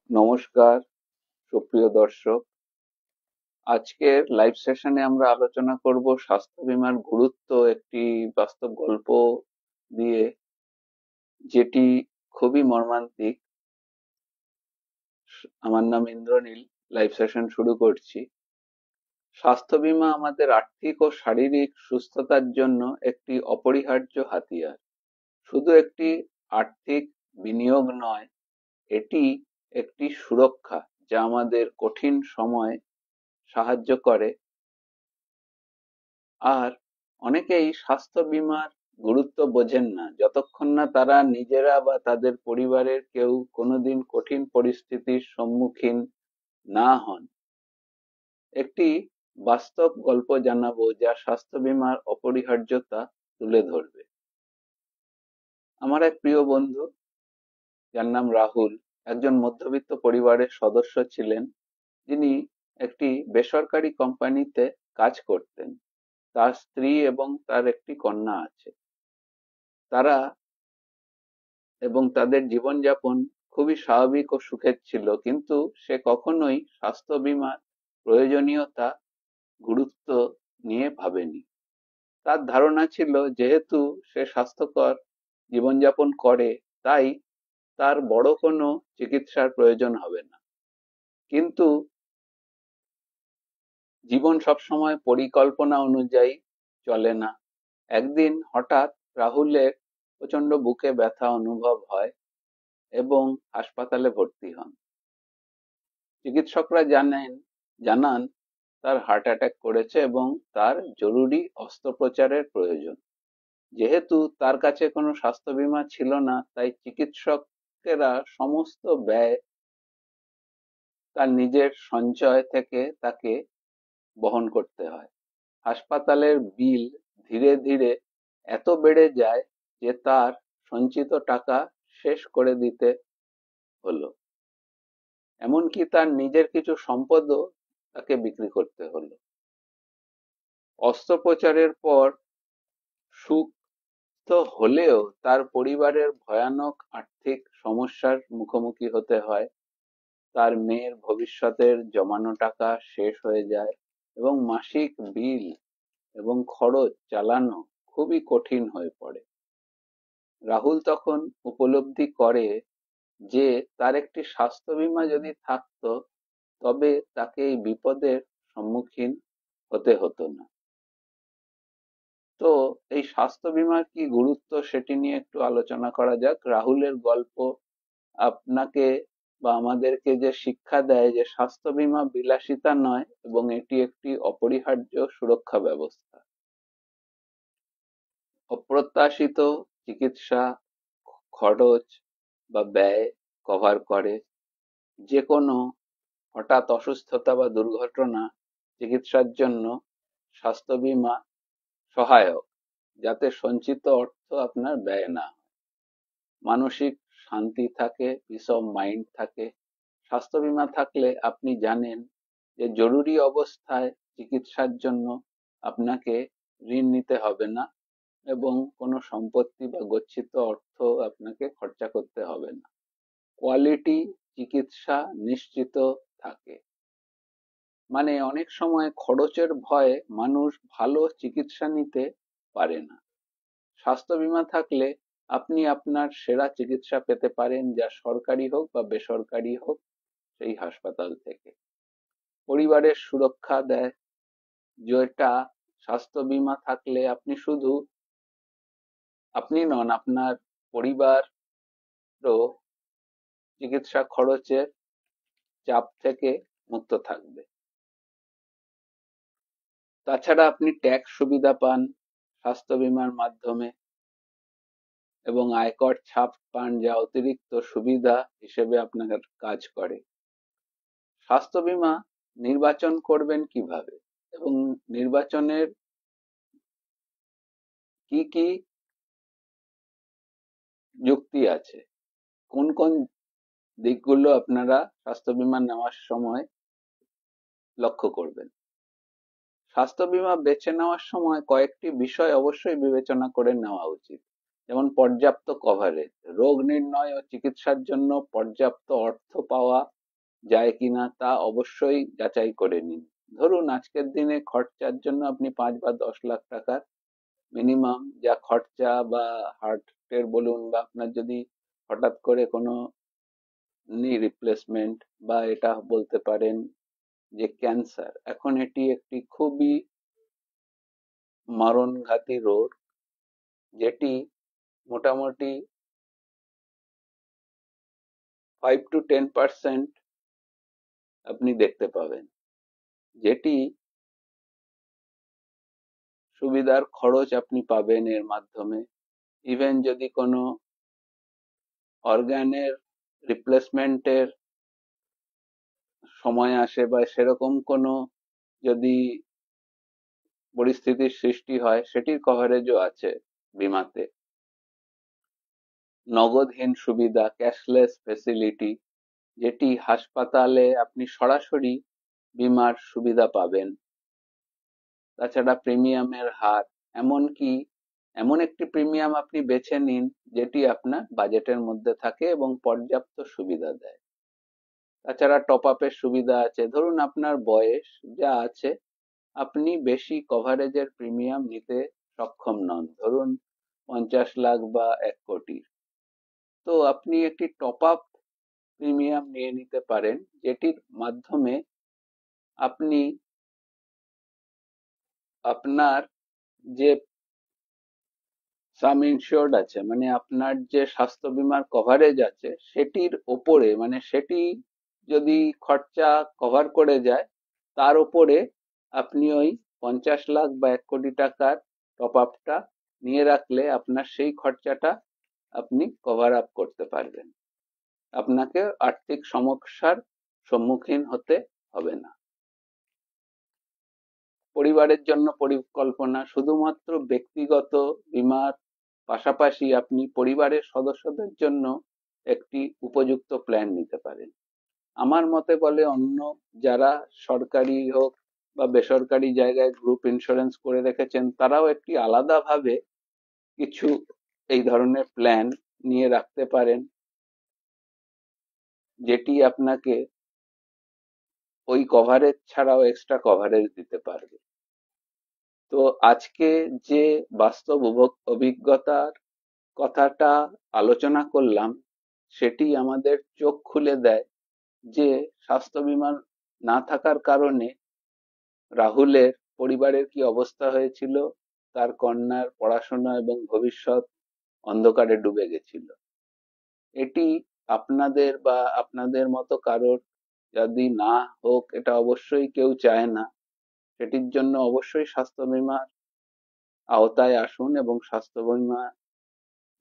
নমস্কার সুপ্রিয় দর্শক। আজকের লাইভ সেশনে আমরা আলোচনা করব স্বাস্থ্য বীমার গুরুত্ব একটি বাস্তব গল্প দিয়ে, যেটি খুবই মর্মান্তিক। আমার নাম ইন্দ্রনীল। লাইভ সেশন শুরু করছি। স্বাস্থ্য বীমা আমাদের আর্থিক ও শারীরিক সুস্থতার জন্য একটি অপরিহার্য হাতিয়ার। শুধু একটি আর্থিক বিনিয়োগ নয়, এটি একটি সুরক্ষা যা আমাদের কঠিন সময় সাহায্য করে। আর অনেকেই স্বাস্থ্য বীমার গুরুত্ব বোঝেন না যতক্ষণ না তারা নিজেরা বা তাদের পরিবারের কেউ কোনোদিন কঠিন পরিস্থিতির সম্মুখীন না হন। একটি বাস্তব গল্প জানাবো যা স্বাস্থ্য বীমার অপরিহার্যতা তুলে ধরবে। আমার এক প্রিয় বন্ধু, যার নাম রাহুল, একজন মধ্যবিত্ত পরিবারের সদস্য ছিলেন, যিনি একটি বেসরকারি কোম্পানিতে কাজ করতেন। তার স্ত্রী এবং তার একটি কন্যা আছে। তারা এবং তাদের জীবনযাপন খুবই স্বাভাবিক ও সুখের ছিল, কিন্তু সে কখনোই স্বাস্থ্য বীমার প্রয়োজনীয়তা গুরুত্ব নিয়ে ভাবেনি। তার ধারণা ছিল যেহেতু সে স্বাস্থ্যকর জীবনযাপন করে, তাই তার বড় কোনো চিকিৎসার প্রয়োজন হবে না। কিন্তু জীবন সবসময় পরিকল্পনা অনুযায়ী চলে না। একদিন হঠাৎ রাহুলের প্রচন্ড বুকে ব্যথা অনুভব হয় এবং হাসপাতালে ভর্তি হন। চিকিৎসকরা জানান তার হার্ট অ্যাটাক করেছে এবং তার জরুরি অস্ত্রোপচারের প্রয়োজন। যেহেতু তার কাছে কোনো স্বাস্থ্য বীমা ছিল না, তাই চিকিৎসকেরা সমস্ত ব্যয় তার নিজের সঞ্চয় থেকে তাকে বহন করতে হয়। হাসপাতালের বিল ধীরে ধীরে এত বেড়ে যায় যে তার সঞ্চিত টাকা শেষ করে দিতে হলো। এমনকি তার নিজের কিছু সম্পদও তাকে বিক্রি করতে হলো। অস্ত্রোপচারের পর সুস্থ হলেও তার পরিবারের ভয়ানক আর্থিক সমস্যার মুখোমুখি হতে হয়। তার মেয়ের ভবিষ্যতের জমানো টাকা শেষ হয়ে যায় এবং মাসিক বিল এবং খরচ চালানো খুবই কঠিন হয়ে পড়ে। রাহুল তখন উপলব্ধি করে যে তার একটি স্বাস্থ্য বীমা যদি থাকতো, তবে তাকে এই বিপদের সম্মুখীন হতে হতো না। তো এই স্বাস্থ্য বীমার কি গুরুত্ব সেটি নিয়ে একটু আলোচনা করা যাক। রাহুলের গল্প আপনাকে বা আমাদেরকে যে শিক্ষা দেয় যে স্বাস্থ্য বীমা বিলাসিতা নয় এবং এটি একটি অপরিহার্য সুরক্ষা ব্যবস্থা। অপ্রত্যাশিত চিকিৎসা খরচ বা ব্যয় কভার করে। যে কোনো হঠাৎ অসুস্থতা বা দুর্ঘটনা চিকিৎসার জন্য স্বাস্থ্য বীমা সহায়ক, যাতে সঞ্চিত অর্থ আপনার ব্যয় না হয়। মানসিক শান্তি থাকে, পিস অফ মাইন্ড থাকে। স্বাস্থ্য বীমা থাকলে আপনি জানেন যে জরুরি অবস্থায় চিকিৎসার জন্য আপনাকে ঋণ নিতে হবে না এবং কোনো সম্পত্তি বা গচ্ছিত অর্থ আপনাকে খরচা করতে হবে না। কোয়ালিটি চিকিৎসা নিশ্চিত থাকে। মানে অনেক সময় খরচের ভয়ে মানুষ ভালো চিকিৎসা নিতে পারে না। স্বাস্থ্য বীমা থাকলে আপনি আপনার সেরা চিকিৎসা পেতে পারেন, যা সরকারি হোক বা বেসরকারি হোক, সেই হাসপাতাল থেকে। পরিবারের সুরক্ষা দেয়, যেটা স্বাস্থ্য বীমা থাকলে আপনি শুধু আপনি নন, আপনার পরিবারও চিকিৎসা খরচের চাপ থেকে মুক্ত থাকবে। তাছাড়া আপনি ট্যাক্স সুবিধা পান স্বাস্থ্য বীমার মাধ্যমে এবং আয়কর ছাড় পান, যা অতিরিক্ত সুবিধা হিসেবে আপনার কাজ করে। স্বাস্থ্য বীমা নির্বাচন করবেন কিভাবে এবং নির্বাচনের কি কি যুক্তি আছে, কোন কোন দিকগুলো আপনারা স্বাস্থ্য বীমা নেওয়ার সময় লক্ষ্য করবেন। স্বাস্থ্য বীমা বেছে নেওয়ার সময় কয়েকটি বিষয় অবশ্যই বিবেচনা করে নেওয়া উচিত। যেমন পর্যাপ্ত কভারেজ, রোগ নির্ণয় ও চিকিৎসার জন্য পর্যাপ্ত অর্থ পাওয়া যায় কিনা তা অবশ্যই যাচাই করে নিন। ধরুন আজকের দিনে খরচার জন্য আপনি 5 বা 10 লাখ টাকার মিনিমাম যা খরচা, বা হার্টের বলুন, বা আপনার যদি হঠাৎ করে কোনো নি রিপ্লেসমেন্ট, বা এটা বলতে পারেন যে ক্যান্সার, এখন এটি একটি খুবই মরণঘাতী রোগ, যেটি মোটামুটি 5 to 10% আপনি দেখতে পাবেন, যেটি সুবিধার খরচ আপনি পাবেন এর মাধ্যমে। ইভেন যদি কোনো অর্গানের রিপ্লেসমেন্টের সময় আসে, বা সেরকম কোনো যদি পরিস্থিতির সৃষ্টি হয়, সেটির কভারেজও আছে বিমাতে। নগদহীন সুবিধা, ক্যাশলেস ফেসিলিটি, যেটি হাসপাতালে আপনি সরাসরি বীমার সুবিধা পাবেন। তাছাড়া প্রিমিয়ামের হার, এমনকি এমন একটি প্রিমিয়াম আপনি বেছে নিন যেটি আপনার বাজেটের মধ্যে থাকে এবং পর্যাপ্ত সুবিধা দেয়। তাছাড়া টপ আপের সুবিধা আছে। ধরুন আপনার বয়স যা আছে, আপনি বেশি কভারেজের প্রিমিয়াম নিতে সক্ষম নন, ধরুন 50 লাখ বা 1 কোটি, তো আপনি একটি টপ আপ প্রিমিয়াম নিয়ে নিতে পারেন, যেটির মাধ্যমে আপনি আপনার যে সাম ইনসিওর্ড আছে, মানে আপনার যে স্বাস্থ্য বীমার কভারেজ আছে, সেটির ওপরে, মানে সেটি যদি খরচা কভার করে যায়, তার ওপরে আপনি ওই 50 লাখ বা 1 কোটি টাকার টপ আপটা নিয়ে রাখলে আপনার সেই খরচাটা আপনি কভার আপ করতে পারবেন। আপনাকে আর্থিক সমস্যার সম্মুখীন হতে হবে না। পরিবারের জন্য পরিকল্পনা, শুধুমাত্র ব্যক্তিগত বীমার পাশাপাশি আপনি পরিবারের সদস্যদের জন্য একটি উপযুক্ত প্ল্যান নিতে পারেন। আমার মতে বলে, অন্য যারা সরকারি হোক বা বেসরকারি জায়গায় গ্রুপ ইন্স্যুরেন্স করে রেখেছেন, তারাও একটি আলাদাভাবে কিছু এই ধরনের প্ল্যান নিয়ে রাখতে পারেন, যেটি আপনাকে ওই কভারেজ ছাড়াও এক্সট্রা কভারেজ দিতে পারবে। তো আজকে যে বাস্তব অভিজ্ঞতার কথাটা আলোচনা করলাম, সেটি আমাদের চোখ খুলে দেয় যে স্বাস্থ্য বীমা না থাকার কারণে রাহুলের পরিবারের কি অবস্থা হয়েছিল, তার কন্যার পড়াশোনা এবং ভবিষ্যৎ অন্ধকারে ডুবে গেছিল। এটি আপনাদের বা আপনাদের মতো কারোর যদি না হোক, এটা অবশ্যই কেউ চায় না। সেটির জন্য অবশ্যই স্বাস্থ্য বীমার আওতায় আসুন এবং স্বাস্থ্য বীমা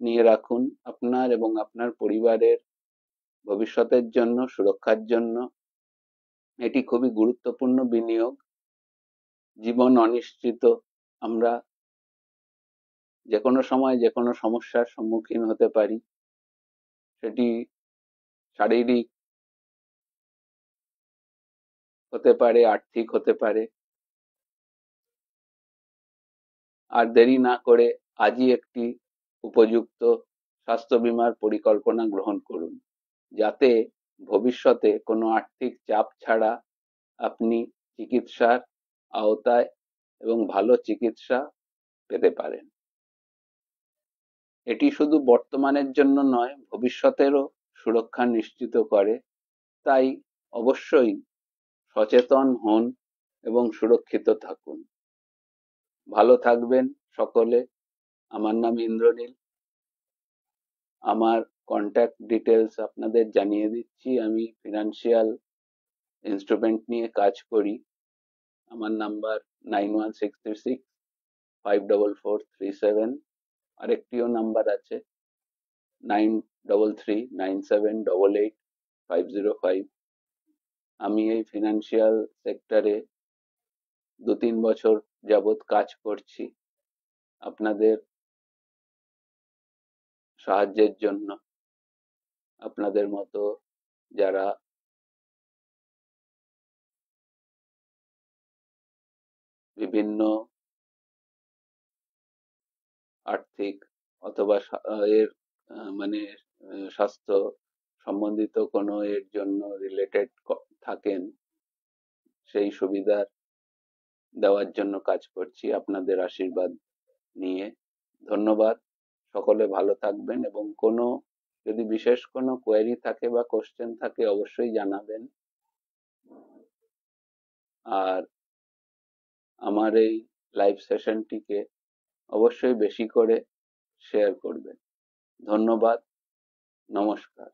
নিয়ে রাখুন আপনার এবং আপনার পরিবারের ভবিষ্যতের জন্য, সুরক্ষার জন্য। এটি খুবই গুরুত্বপূর্ণ বিনিয়োগ। জীবন অনিশ্চিত, আমরা যে কোনো সময় যে কোনো সমস্যার সম্মুখীন হতে পারি, সেটি শারীরিক হতে পারে, আর্থিক হতে পারে। আর দেরি না করে আজই একটি উপযুক্ত স্বাস্থ্য বীমার পরিকল্পনা গ্রহণ করুন, যাতে ভবিষ্যতে কোনো আর্থিক চাপ ছাড়া আপনি চিকিৎসার আওতায় এবং ভালো চিকিৎসা পেতে পারেন। এটি শুধু বর্তমানের জন্য নয়, ভবিষ্যতেরও সুরক্ষা নিশ্চিত করে। তাই অবশ্যই সচেতন হন এবং সুরক্ষিত থাকুন। ভালো থাকবেন সকলে। আমার নাম ইন্দ্রনীল। আমার কন্ট্যাক্ট ডিটেলস আপনাদের জানিয়ে দিচ্ছি। আমি ফিনান্সিয়াল ইনস্ট্রুমেন্ট নিয়ে কাজ করি। আমার নাম্বার 9163654437। আরেকটিও নাম্বার আছে, 9339788505। আমি এই ফিনান্সিয়াল সেক্টরে 2-3 বছর যাবৎ কাজ করছি আপনাদের সাহায্যের জন্য। আপনাদের মতো যারা বিভিন্ন আর্থিক অথবা এর মানে স্বাস্থ্য সম্বন্ধিত কোনো এর জন্য রিলেটেড থাকেন, সেই সুবিধা দেওয়ার জন্য কাজ করছি আপনাদের আশীর্বাদ নিয়ে। ধন্যবাদ। সকলে ভালো থাকবেন, এবং কোনো যদি বিশেষ কোনো কোয়েরি থাকে বা কোশ্চেন থাকে অবশ্যই জানাবেন। আর আমার এই লাইভ সেশনটিকে অবশ্যই বেশি করে শেয়ার করবেন। ধন্যবাদ। নমস্কার।